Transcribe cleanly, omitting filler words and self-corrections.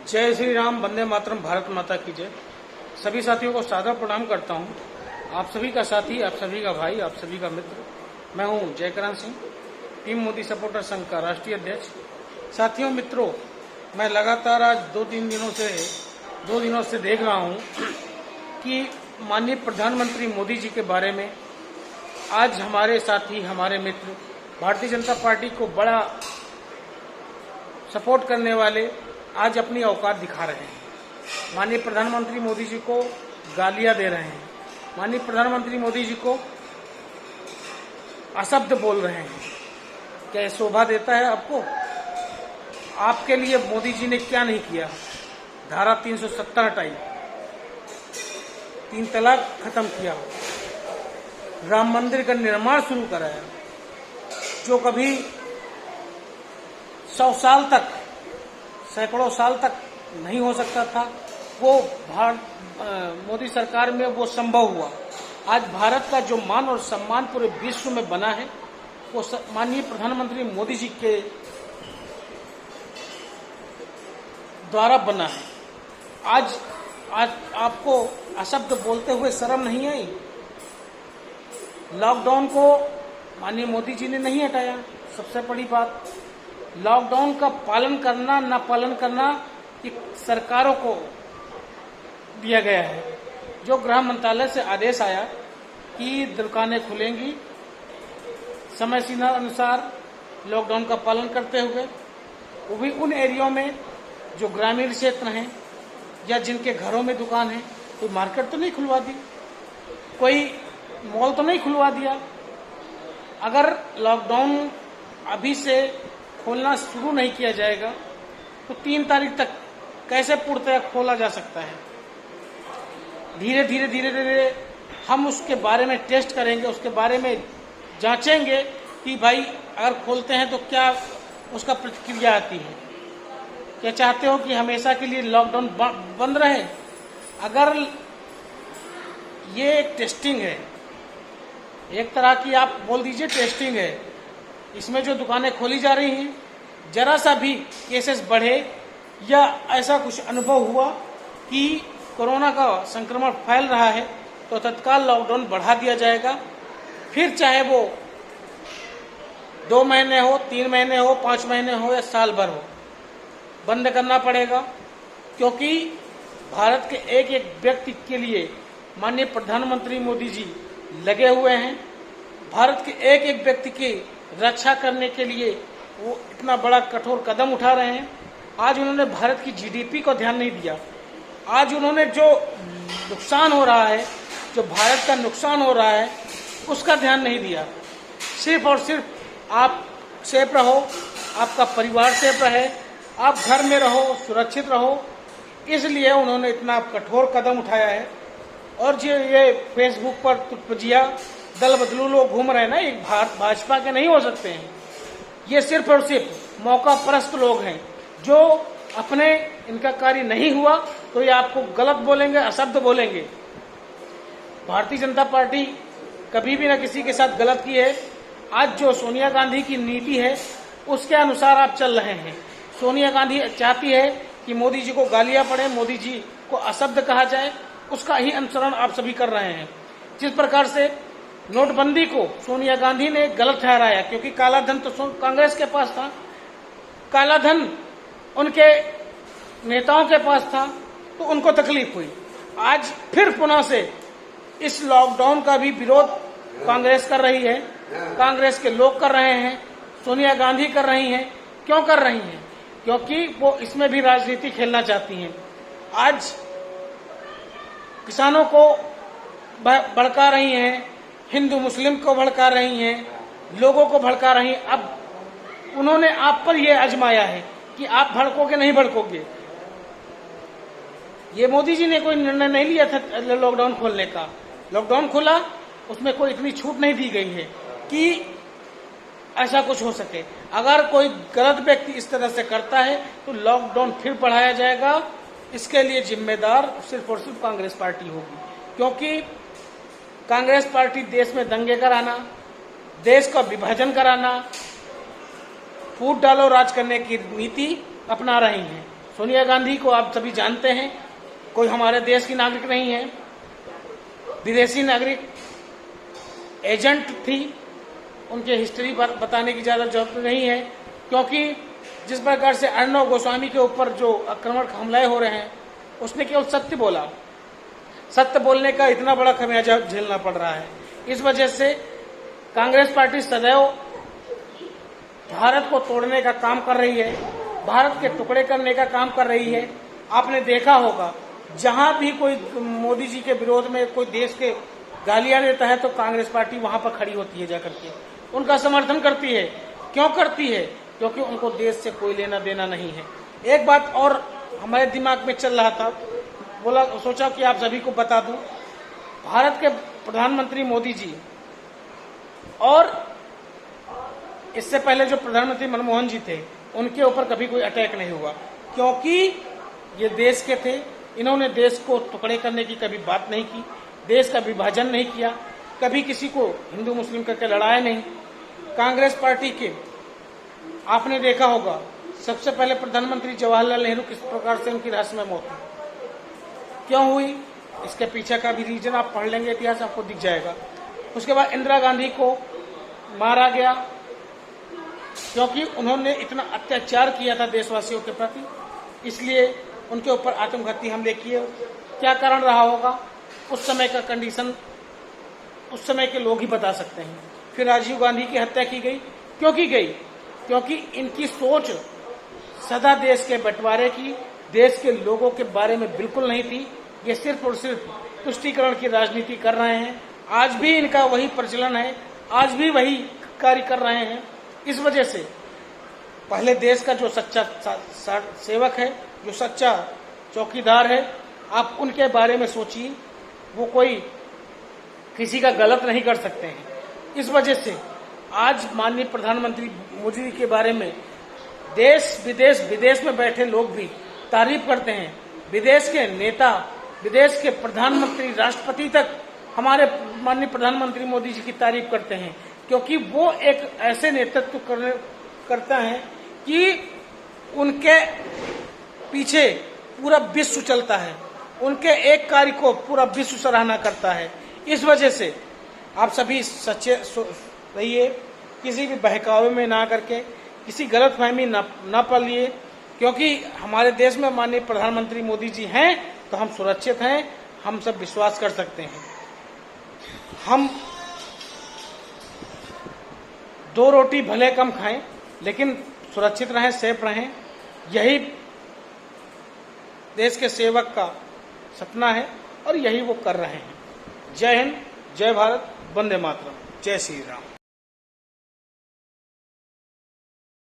जय श्री राम, वंदे मातरम, भारत माता की जय। सभी साथियों को सादर प्रणाम करता हूं। आप सभी का साथी, आप सभी का भाई, आप सभी का मित्र मैं हूं जयकरण सिंह, टीम मोदी सपोर्टर संघ का राष्ट्रीय अध्यक्ष। साथियों, मित्रों, मैं लगातार आज दो दिनों से देख रहा हूं कि माननीय प्रधानमंत्री मोदी जी के बारे में आज हमारे साथी, हमारे मित्र, भारतीय जनता पार्टी को बड़ा सपोर्ट करने वाले आज अपनी औकात दिखा रहे हैं। माननीय प्रधानमंत्री मोदी जी को गालियां दे रहे हैं, माननीय प्रधानमंत्री मोदी जी को अशब्द बोल रहे हैं। क्या शोभा देता है आपको? आपके लिए मोदी जी ने क्या नहीं किया? धारा 370 हटाई, 3 तलाक खत्म किया, राम मंदिर का निर्माण शुरू कराया, जो कभी 100 साल तक, सैकड़ों साल तक नहीं हो सकता था, वो मोदी सरकार में वो संभव हुआ। आज भारत का जो मान और सम्मान पूरे विश्व में बना है, वो माननीय प्रधानमंत्री मोदी जी के द्वारा बना है। आज आपको अशब्द बोलते हुए शर्म नहीं आई? लॉकडाउन को माननीय मोदी जी ने नहीं हटाया। सबसे बड़ी बात, लॉकडाउन का पालन करना न पालन करना ये सरकारों को दिया गया है। जो गृह मंत्रालय से आदेश आया कि दुकानें खुलेंगी समय सीमा अनुसार लॉकडाउन का पालन करते हुए, वो भी उन एरियो में जो ग्रामीण क्षेत्र हैं या जिनके घरों में दुकान है। कोई मार्केट तो नहीं खुलवा दी, कोई मॉल तो नहीं खुलवा दिया। अगर लॉकडाउन अभी से खोलना शुरू नहीं किया जाएगा तो 3 तारीख तक कैसे पूर्णतः खोला जा सकता है? धीरे धीरे हम उसके बारे में टेस्ट करेंगे, उसके बारे में जांचेंगे कि भाई अगर खोलते हैं तो क्या उसका प्रतिक्रिया आती है। क्या चाहते हो कि हमेशा के लिए लॉकडाउन बंद रहे? अगर ये एक टेस्टिंग है, एक तरह की आप बोल दीजिए टेस्टिंग है, इसमें जो दुकानें खोली जा रही हैं, जरा सा भी केसेस बढ़े या ऐसा कुछ अनुभव हुआ कि कोरोना का संक्रमण फैल रहा है तो तत्काल लॉकडाउन बढ़ा दिया जाएगा। फिर चाहे वो 2 महीने हो, 3 महीने हो, 5 महीने हो या साल भर हो, बंद करना पड़ेगा। क्योंकि भारत के एक एक व्यक्ति के लिए माननीय प्रधानमंत्री मोदी जी लगे हुए हैं। भारत के एक एक व्यक्ति की रक्षा करने के लिए वो इतना बड़ा कठोर कदम उठा रहे हैं। आज उन्होंने भारत की जीडीपी को ध्यान नहीं दिया। आज उन्होंने जो नुकसान हो रहा है, जो भारत का नुकसान हो रहा है, उसका ध्यान नहीं दिया। सिर्फ और सिर्फ आप सेफ रहो, आपका परिवार सेफ रहे, आप घर में रहो, सुरक्षित रहो, इसलिए उन्होंने इतना कठोर कदम उठाया है। और जो ये फेसबुक पर तुटपजिया दल बदलू लोग घूम रहे हैं ना, ये भाजपा के नहीं हो सकते हैं। ये सिर्फ और सिर्फ मौका परस्त लोग हैं, जो अपने इनका कार्य नहीं हुआ तो ये आपको गलत बोलेंगे, अशब्द बोलेंगे। भारतीय जनता पार्टी कभी भी ना किसी के साथ गलत की है। आज जो सोनिया गांधी की नीति है उसके अनुसार आप चल रहे हैं। सोनिया गांधी चाहती है कि मोदी जी को गालियां पड़े, मोदी जी को अशब्द कहा जाए, उसका ही अनुसरण आप सभी कर रहे हैं। जिस प्रकार से नोटबंदी को सोनिया गांधी ने गलत ठहराया, क्योंकि काला धन तो कांग्रेस के पास था, काला धन उनके नेताओं के पास था, तो उनको तकलीफ हुई। आज फिर पुनः से इस लॉकडाउन का भी विरोध कांग्रेस कर रही है, कांग्रेस के लोग कर रहे हैं, सोनिया गांधी कर रही हैं। क्यों कर रही हैं? क्योंकि वो इसमें भी राजनीति खेलना चाहती हैं। आज किसानों को भड़का रही हैं, हिंदू मुस्लिम को भड़का रही हैं, लोगों को भड़का रही हैं। अब उन्होंने आप पर यह आजमाया है कि आप भड़कोगे नहीं भड़कोगे। ये मोदी जी ने कोई निर्णय नहीं लिया था लॉकडाउन खोलने का। लॉकडाउन खोला, उसमें कोई इतनी छूट नहीं दी गई है कि ऐसा कुछ हो सके। अगर कोई गलत व्यक्ति इस तरह से करता है तो लॉकडाउन फिर बढ़ाया जाएगा। इसके लिए जिम्मेदार सिर्फ और सिर्फ कांग्रेस पार्टी होगी, क्योंकि कांग्रेस पार्टी देश में दंगे कराना, देश का विभाजन कराना, फूट डालो राज करने की नीति अपना रही हैं। सोनिया गांधी को आप सभी जानते हैं, कोई हमारे देश की नागरिक नहीं है, विदेशी नागरिक एजेंट थी। उनके हिस्ट्री पर बताने की ज़्यादा जरूरत नहीं है, क्योंकि जिस प्रकार से अर्णव गोस्वामी के ऊपर जो आक्रमण हमले हो रहे हैं, उसने केवल सत्य बोला। सत्य बोलने का इतना बड़ा खमियाजा झेलना पड़ रहा है। इस वजह से कांग्रेस पार्टी सदैव भारत को तोड़ने का काम कर रही है, भारत के टुकड़े करने का काम कर रही है। आपने देखा होगा, जहां भी कोई मोदी जी के विरोध में कोई देश के गालियां देता है तो कांग्रेस पार्टी वहां पर खड़ी होती है, जाकर के उनका समर्थन करती है। क्यों करती है? क्योंकि उनको देश से कोई लेना देना नहीं है। एक बात और हमारे दिमाग में चल रहा था, सोचा कि आप सभी को बता दूं, भारत के प्रधानमंत्री मोदी जी और इससे पहले जो प्रधानमंत्री मनमोहन जी थे, उनके ऊपर कभी कोई अटैक नहीं हुआ, क्योंकि ये देश के थे। इन्होंने देश को टुकड़े करने की कभी बात नहीं की, देश का विभाजन नहीं किया, कभी किसी को हिंदू मुस्लिम करके लड़ाया नहीं। कांग्रेस पार्टी के आपने देखा होगा, सबसे पहले प्रधानमंत्री जवाहरलाल नेहरू किस प्रकार से उनकी रहस्यमय मौत हुई, क्यों हुई, इसके पीछे का भी रीजन आप पढ़ लेंगे, इतिहास आपको दिख जाएगा। उसके बाद इंदिरा गांधी को मारा गया, क्योंकि उन्होंने इतना अत्याचार किया था देशवासियों के प्रति, इसलिए उनके ऊपर आत्मघाती हमले किए। क्या कारण रहा होगा, उस समय का कंडीशन उस समय के लोग ही बता सकते हैं। फिर राजीव गांधी की हत्या की गई, क्यों की गई? क्योंकि इनकी सोच सदा देश के बंटवारे की, देश के लोगों के बारे में बिल्कुल नहीं थी। ये सिर्फ और सिर्फ तुष्टीकरण की राजनीति कर रहे हैं। आज भी इनका वही प्रचलन है, आज भी वही कार्य कर रहे हैं। इस वजह से पहले देश का जो सच्चा सेवक है, जो सच्चा चौकीदार है, आप उनके बारे में सोचिए, वो कोई किसी का गलत नहीं कर सकते हैं। इस वजह से आज माननीय प्रधानमंत्री मोदी जी के बारे में देश विदेश में बैठे लोग भी तारीफ करते हैं। विदेश के नेता, विदेश के प्रधानमंत्री, राष्ट्रपति तक हमारे माननीय प्रधानमंत्री मोदी जी की तारीफ करते हैं, क्योंकि वो एक ऐसे नेतृत्व करता है कि उनके पीछे पूरा विश्व चलता है, उनके एक कार्य को पूरा विश्व सराहना करता है। इस वजह से आप सभी सच्चे रहिए, किसी भी बहकावे में ना करके, किसी गलतफहमी ना पालिए, क्योंकि हमारे देश में माननीय प्रधानमंत्री मोदी जी हैं तो हम सुरक्षित हैं, हम सब विश्वास कर सकते हैं। हम 2 रोटी भले कम खाएं, लेकिन सुरक्षित रहें, सेफ रहें। यही देश के सेवक का सपना है और यही वो कर रहे हैं। जय हिंद, जय भारत, वंदे मातरम, जय श्री राम।